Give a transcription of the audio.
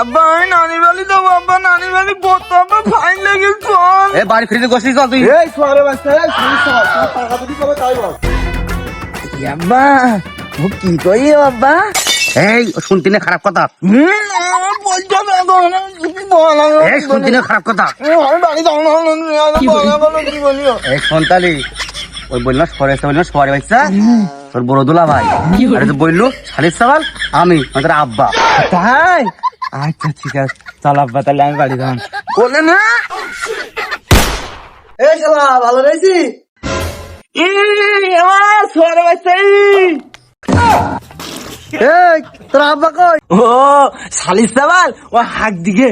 আব্বা আমি নানি বাড়ি যাবো, আব্বা নানি বাড়ি কত আব্বা ফাইন লেগে চল। এ বাড়ি ফিরে গোষ্ঠী চল তুই। এই সোয়ারে বাচ্চা এই শুনিস তো টাকা যদি কবে তাই বল। আব্বা ও কি কই আব্বা? এই শুনতি না খারাপ কথা, বলছো না বলো কি বলা এই শুনতি না খারাপ কথা। আমি বাড়ি যাবো না বলো কি বলিও। এই সন্তালি ওই বলল সরে এসে বলল সরে বাচ্চা তোর বড় দুলা ভাই, আর যে বললো শালির সওয়াল আমি তোর আব্বা। তাই আচ্ছা ঠিক আছে চল আব্বা তাহলে আমি বাড়ি যাবো। বলে না এই শালা ভালো রইছি। আমার সোয়ারে বাচ্চা এই তোর আব্বা কই? ও শালির সওয়াল ও হাক দিকে।